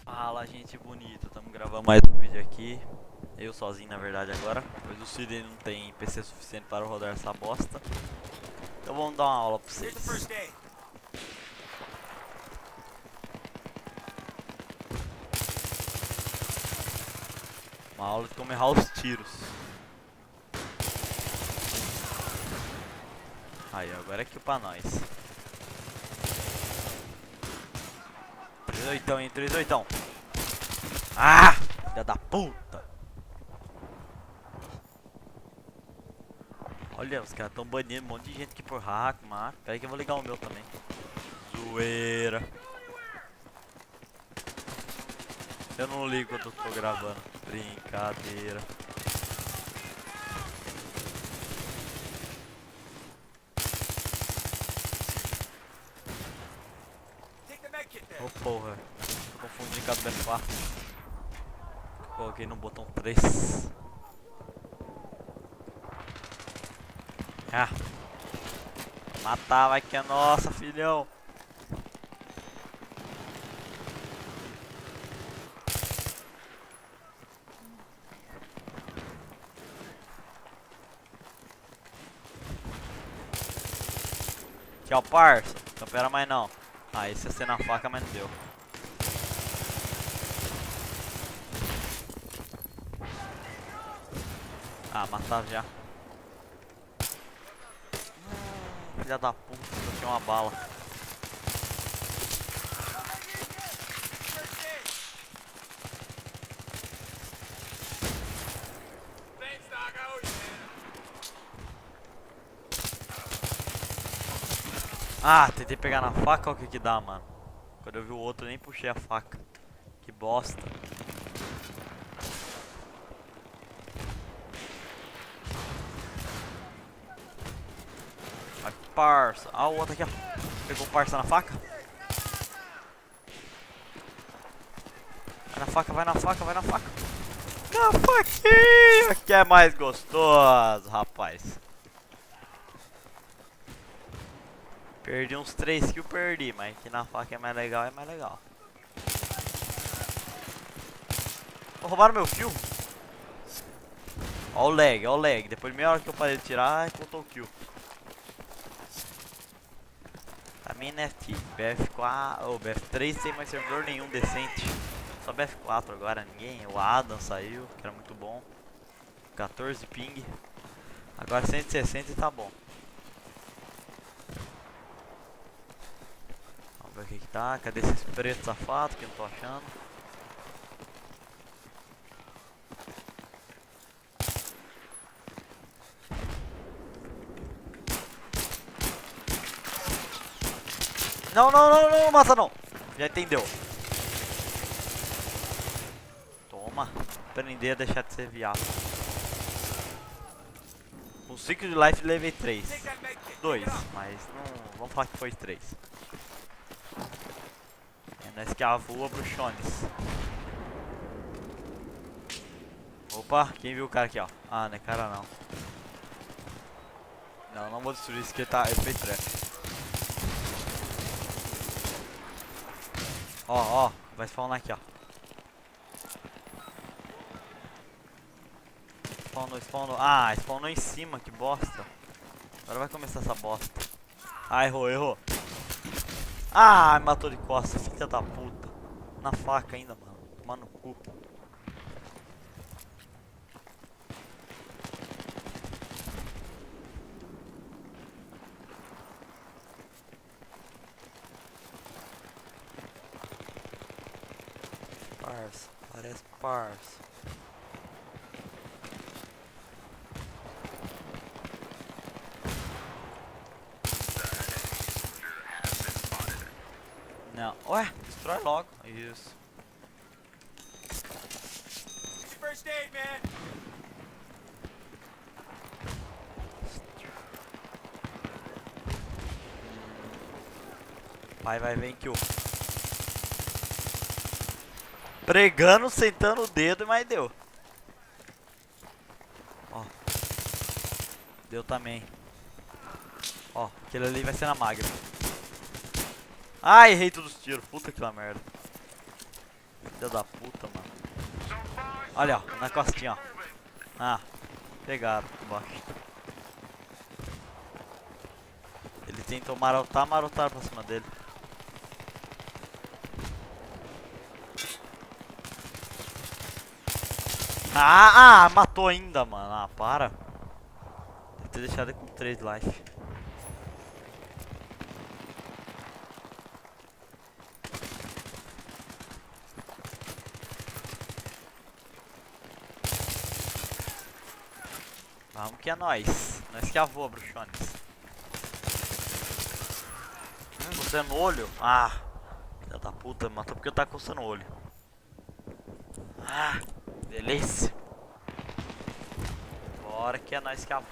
Fala, gente bonita, estamos gravando mais um vídeo aqui. Eu sozinho, na verdade, agora, pois o Sidney não tem PC suficiente para rodar essa bosta. Então vamos dar uma aula pra vocês. Uma aula de como errar os tiros. Aí, agora é kill pra nós. 38, hein, 38. Ah! Filha da puta! Olha, os caras tão banindo um monte de gente aqui por hack, mano. Pera aí que eu vou ligar o meu também. Zoeira. Eu não ligo quando eu tô gravando. Brincadeira. Oh porra, confundi com a BF4. Coloquei no botão 3. Ah, matar vai que é nossa, filhão. Tchau, parça. Não pera mais não. Ah, esse ia ser na faca, mas não deu. Ah, matava já. Filha da puta, eu tinha uma bala. Ah, tentei pegar na faca, olha o que que dá, mano. Quando eu vi o outro, eu nem puxei a faca. Que bosta. Vai, parça. Ah, o outro aqui, ó. Pegou o parça na faca. Vai na faca, vai na faca, vai na faca. Na faquinha, que é mais gostoso, rapaz. Perdi uns 3 kills, perdi, mas que na faca é mais legal, é mais legal. Oh, roubaram meu kill. Ó o lag, ó o lag. Depois de meia hora que eu parei de tirar, contou o kill. Também NFT, BF4, ou BF3 sem mais servidor nenhum decente. Só BF4 agora, ninguém. O Adam saiu, que era muito bom. 14 ping. Agora 160 e tá bom. Vamos ver o que que tá. Cadê esses pretos safados que eu não tô achando? Não, não, não, não, mata não. Já entendeu. Toma. Aprender a deixar de ser viado. Com 5 de life levei 3. 2, mas não. Vamos falar que foi 3. É nós que avua bruxones. Opa, quem viu o cara aqui, ó? Ah, não é cara não. Não, não vou destruir isso que ele tá. Ele fez trap. Ó, ó, vai spawnar aqui, ó. Spawnou, spawnou. Ah, spawnou em cima, que bosta. Agora vai começar essa bosta. Ah, errou, errou. Ah, me matou de costas, filha da puta. Na faca ainda, mano. Tomar no cu. Parça, parece parça. Não, ué, destrói logo. Isso. First aid, man. Vai, vai, vem, kill. Pregando, sentando o dedo, mas deu. Ó. Deu também. Ó, aquele ali vai ser na magra. Ah, errei todos os tiros. Puta que lá merda. Filha da puta, mano. Olha, ó, na costinha, ó. Ah, pegaram embaixo. Ele tentou marotar, marotaram pra cima dele. Matou ainda, mano. Ah, para. Deve ter deixado ele com 3 life. Vamos que é nóis. Nós que avô, bruxones. Você é no olho? Ah, filha da puta, matou porque eu tava coçando o olho. Ah, delícia. Bora que é nós que avô.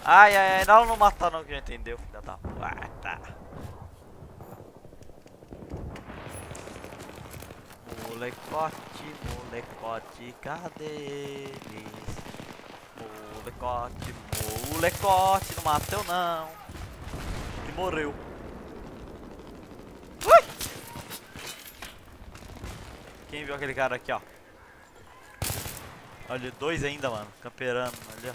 Ai, ai, ai, não matar não que já entendeu, filha da puta. Molecote, molecote, cadê eles? Molecote, molecote, não mata eu não. E morreu. Ui! Quem viu aquele cara aqui, ó? Olha, 2 ainda, mano, camperando, olha.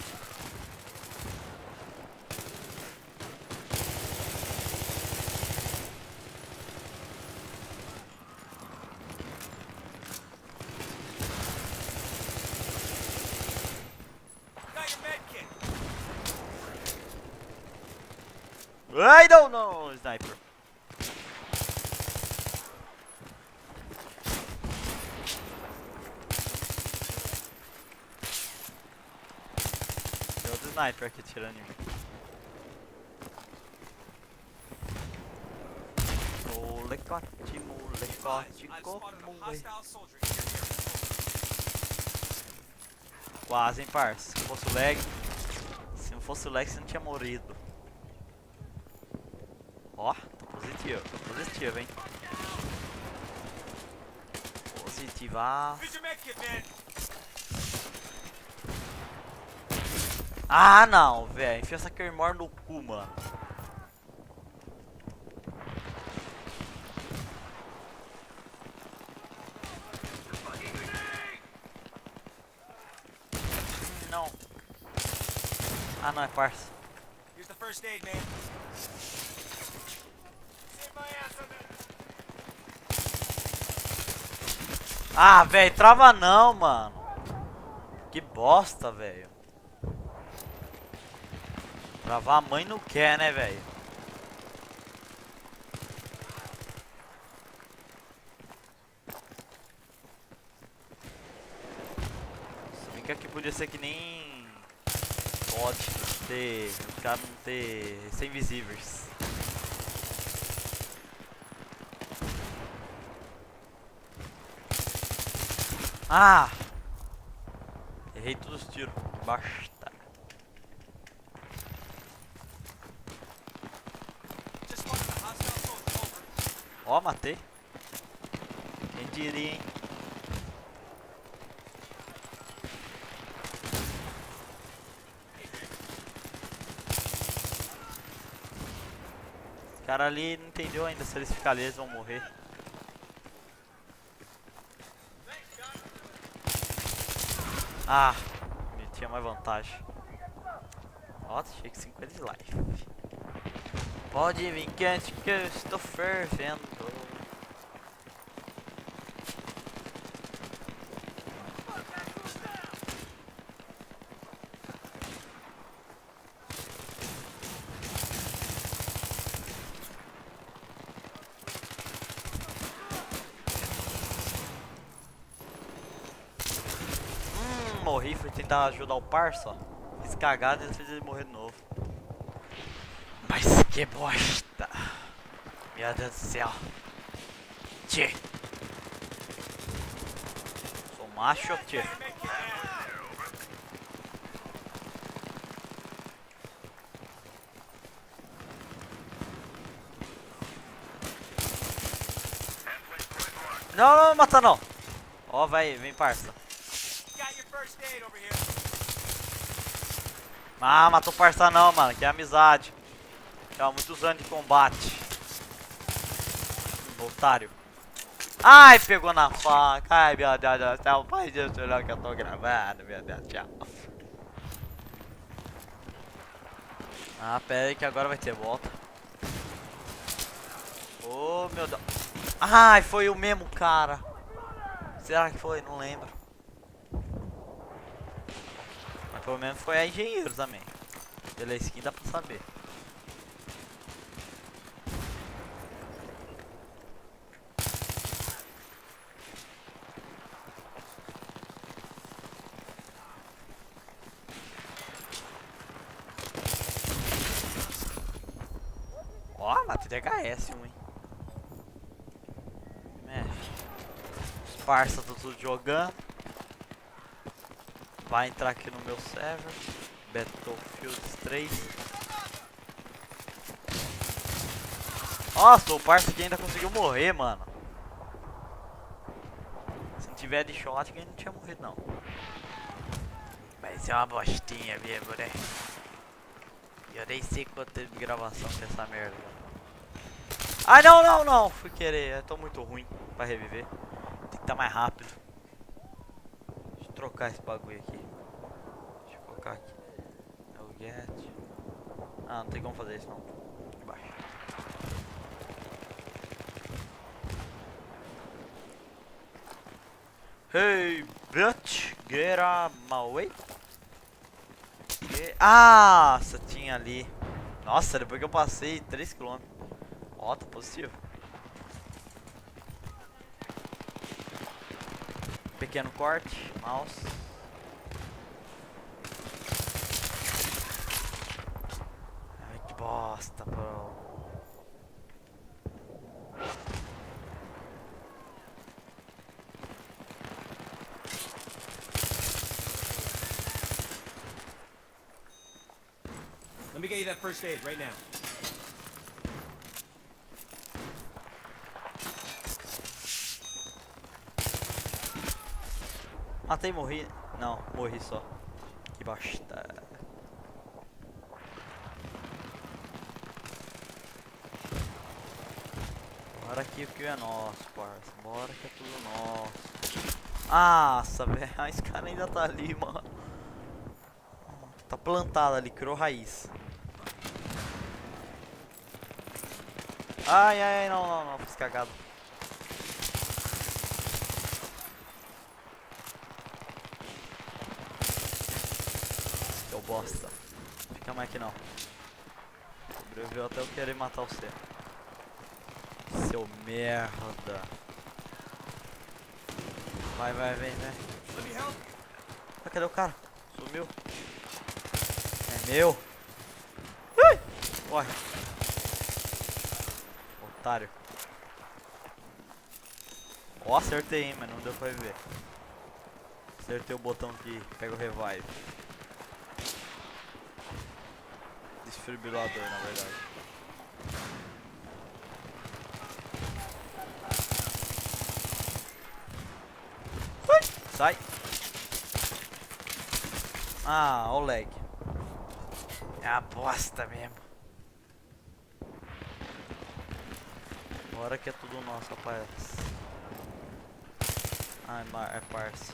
I don't know, sniper. Tem outro sniper aqui tirando em mim. Molecote, molecote, como quase, hein, parça. Se fosse o lag, você não tinha morrido. Ó, tô positivo, hein. Positivar. Ah, não, velho. Enfia essa Claymore no cu, mano. Não. Ah, não, é parça. Here's the first aid, man. Ah, velho, trava não, mano. Que bosta, velho. Travar a mãe não quer, né, velho? Se bem que aqui podia ser que nem pode ter. Os caras não ter. Ser invisíveis. Ah! Errei todos os tiros. Basta. Ó, matei. Quem diria, hein? Esse cara ali não entendeu ainda. Se eles ficarem ali, eles vão morrer. Ah, ele tinha mais vantagem. Nossa, achei que 50 de life. Pode vir quente que eu estou fervendo. Morri, fui tentar ajudar o parça, ó. Fiz cagada e ele fez ele morrer de novo. Mas que bosta. Meu Deus do céu. Tchê. Sou macho, tchê. Não, não, mata não. Ó, vai, vem parça. Ah, matou o parça não, mano. Que é amizade. Já há muitos anos de combate. Otário. Ai, pegou na faca. Ai, meu Deus do céu. Pai Deus do céu que eu tô gravando. Meu Deus do céu. Ah, pera aí que agora vai ter volta. Oh, meu Deus. Ai, foi o mesmo cara. Será que foi? Não lembro. Mas pelo menos foi a engenheiro também. Pela skin dá pra saber. Ó, lá tem DHS um, hein. Os parça tá tudo jogando. Vai entrar aqui no meu server. Battlefield 3. Nossa, o parça aqui ainda conseguiu morrer, mano. Se não tiver de shot, ele não tinha morrido, não. Mas é uma bostinha mesmo, né? Eu nem sei quanto tempo de gravação tem essa merda. Ai, não, não, não. Fui querer. Eu tô muito ruim pra reviver. Tem que estar mais rápido. Deixa eu trocar esse bagulho aqui. Deixa eu colocar aqui. É o get. Ah, não tem como fazer isso não. Embaixo. Hey, bitch, get out my way. Ah, essa tinha ali. Nossa, depois que eu passei 3 km. Ó, tá positivo. Pequeno corte, mouse. Ai, que bosta, bro. Let me get you that first aid right now. Matei e morri. Não, morri só. Que bosta. Bora aqui que é nosso, parça. Bora que é tudo nosso. Nossa, velho. Esse cara ainda tá ali, mano. Tá plantado ali, criou raiz. Ai, ai, ai, não, não, não. Fiz cagado. Seu bosta. Fica mais aqui não. Sobreviveu até eu querer matar você. Seu merda. Vai, vai, vem, vem. Let me help. Ah, cadê o cara? Sumiu. É meu. Ai! Corre. Otário. Ó, acertei, hein, mas não deu pra reviver. Acertei o botão que pega o revive. Desfibrilador, na verdade. Ui! Sai! Ah, ó o lag. É a bosta mesmo. Agora que é tudo nosso, rapaz. Ah, é parça.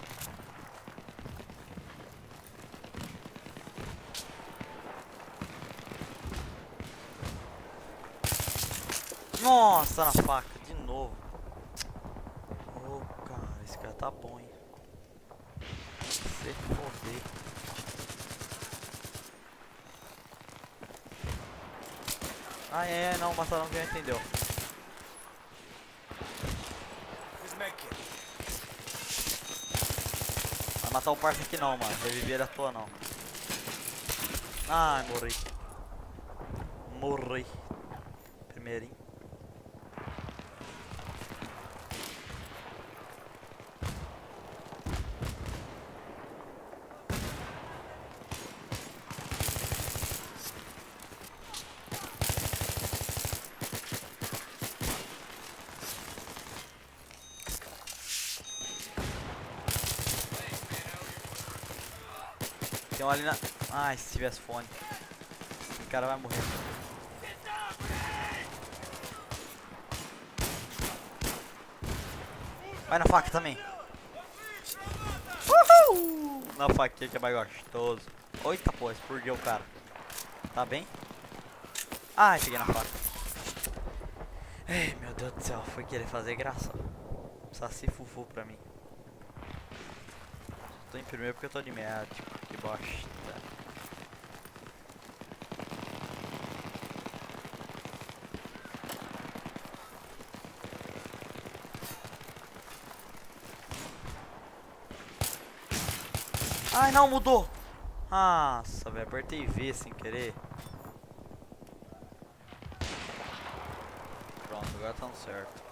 Nossa, na faca, de novo. Ô, cara, esse cara tá bom, hein. Se foder. Ai, ai, ai, não, mataram quem entendeu. Here's a med kit. Vai matar o parça aqui não, mano. Reviver à toa não. Ai, morri. Morri. Primeirinho. Tem um ali na... Ai, se tivesse fone. Esse cara vai morrer. Vai na faca também. Uhul! Na faquinha que é mais gostoso. Eita, pô, expurguei o cara. Tá bem? Ai, peguei na faca. Ei, meu Deus do céu, foi querer fazer graça. Saci fufu pra mim. Tô em primeiro porque eu tô de médico. Que bosta. Ai, não, mudou. Nossa, velho, apertei V sem querer. Pronto, agora tá no certo.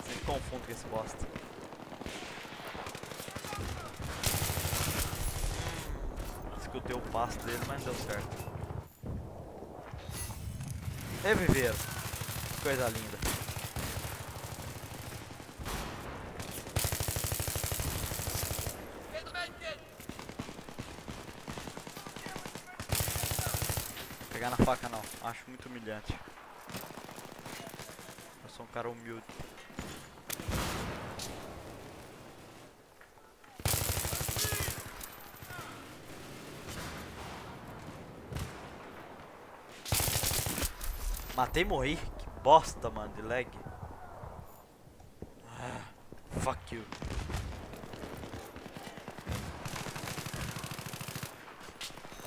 Sempre confundo com esse bosta. Escutei o passo dele, mas deu certo. Reviveram. Coisa linda. Pegar na faca não, acho muito humilhante. Eu sou um cara humilde. Matei e morri. Que bosta, mano, de lag. Fuck you.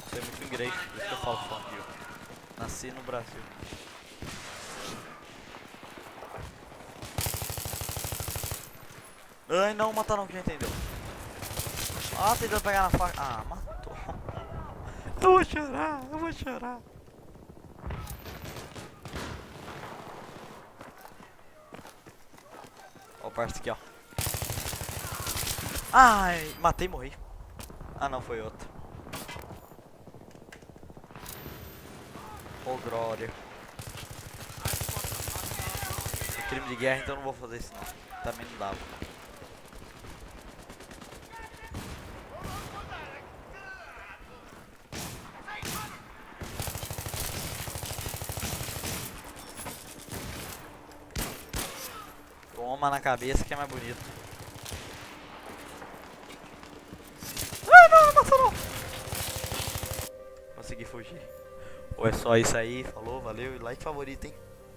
Você é muito inglês, por isso que eu falo fuck you. Nasci no Brasil. Ai, não, matar não, quem entendeu? Ah, tentando pegar na faca. Ah, matou. Eu vou chorar, eu vou chorar. Ó o parça aqui, ó. Ai, matei e morri. Ah, não, foi outro. Ô, glória. É crime de guerra, então eu não vou fazer isso não. Também não dava. Toma na cabeça que é mais bonito. Ai, não, não matou não. Consegui fugir. Ou é só isso aí, falou, valeu e like favorito, hein.